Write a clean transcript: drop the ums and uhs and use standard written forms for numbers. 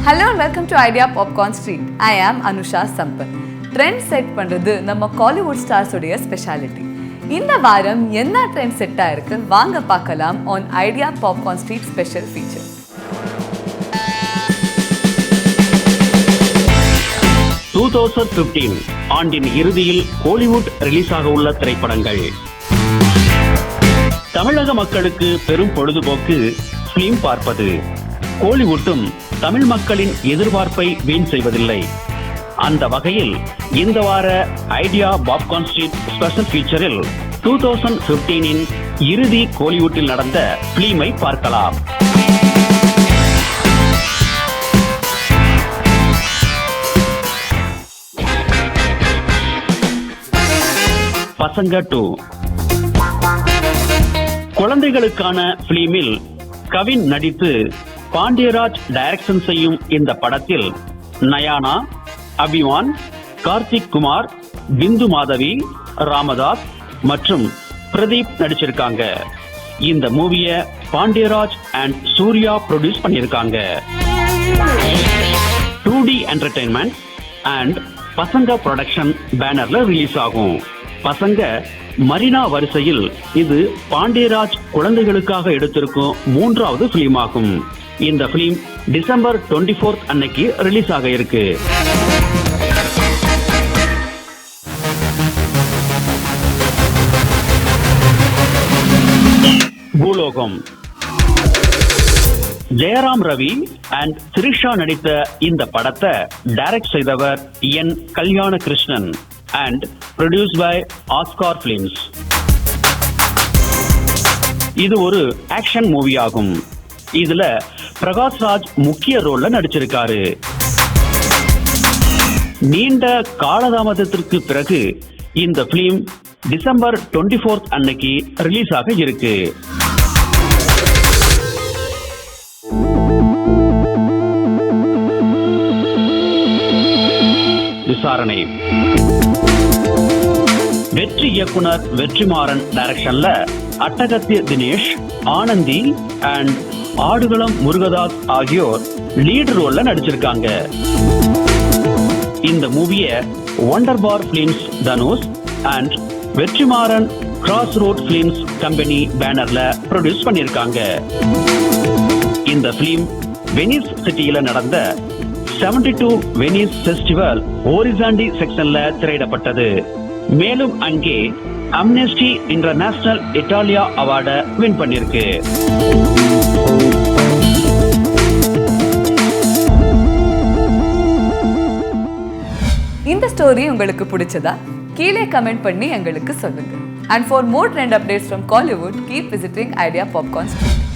Hello and welcome to Idea Popcorn Street. I am Anusha Sampath. Trend set பண்றது நம்ம Hollywood stars உடைய speciality. இந்த வாரம் என்ன ட்ரெண்ட் செட் ஆயிருக்கு வாங்க பார்க்கலாம் on Idea Popcorn Street special feature. ஆண்டின் இறுதியில் ஹாலிவுட் ரிலீஸ் ஆக உள்ள திரைப்படங்கள். தமிழக மக்களுக்கு பெரும் பொழுதுபோக்கு பிலிம் பார்ப்பது. ஹாலிவுட்டும் தமிழ் மக்களின் எதிர்பார்ப்பை வீண் செய்வதில்லை. அந்த வகையில் இந்த வார ஐடியா பாப்கார்ன் ஸ்ட்ரீட் ஸ்பெஷல் ஃபீச்சரில் 2015 இறுதி ஹாலிவுட்டில் நடந்த பிலிமை பார்க்கலாம். பசங்க 2 குழந்தைகளுக்கான பிலிமில் கவின் நடித்து பாண்டியராஜ் டைரக்ஷன் செய்யும் இந்த படத்தில் நயானா, அபிவான், கார்த்திக் குமார், பிந்து மாதவி, ராமதாஸ் மற்றும் பிரதீப் நடிச்சிருக்காங்க. இந்த மூவிய பாண்டியராஜ் அண்ட் சூர்யா ப்ரொடியூஸ் பண்ணிருக்காங்க. 2D என்டர்டைன்மெண்ட் அண்ட் பசங்க ப்ரொடக்ஷன் பேனர்ல ரிலீஸ் ஆகும். பசங்க மரினா வரிசையில் இது பாண்டியராஜ் குழந்தைகளுக்காக எடுத்திருக்கும் 3வது பிலிம் ஆகும். இந்த பிலிம் டிசம்பர் 24 அன்னைக்கு ரிலீஸ் ஆக இருக்கு. பூலோகம். ஜெயராம் ரவி அண்ட் திரிஷா நடித்த இந்த படத்தை டைரக்ட் செய்தவர் என் கல்யாண Krishnan and produced by Oscar Films. இது ஒரு ஆக்ஷன் மூவி ஆகும். இதுல பிரகாஷ் ராஜ் முக்கிய ரோல்ல நடிச்சிருக்காரு. நீண்ட காலதாமதத்திற்கு பிறகு இந்த பிலிம் டிசம்பர் 24 அன்னைக்கு ரிலீஸ் ஆக இருக்கு. விசாரணை. வெற்றி இயக்குனர் வெற்றிமாறன் டைரக்ஷன்ல அட்டகத்திய தினேஷ், ஆனந்தி அண்ட் ஆடுகளம் முருகதாஸ் ஆகியோர் லீட் ரோல்ல நடிச்சிருக்காங்க. இந்த மூவிய Wunderbar films Dhanush and Vetrimaaran cross road films company பேனர்ல ப்ரொடியூஸ் பண்ணிருக்காங்க. இந்த பிலிம் வெனிஸ் சிட்டியில நடந்த 72 வெனிஸ் ஃபெஸ்டிவல் ஹோரிசாண்டி செக்ஷன்ல திரையிடப்பட்டது. மேலும் அங்கே அம்னெஸ்டி இன்டர்நேஷனல் இட்டாலியா அவார்டை வின் பண்ணிருக்கு. இந்த ஸ்டோரி உங்களுக்கு பிடிச்சதா? கீழே கமெண்ட் பண்ணி எங்களுக்கு சொல்லுங்க. And for more trend updates from Hollywood, keep visiting Idea Popcorn Street.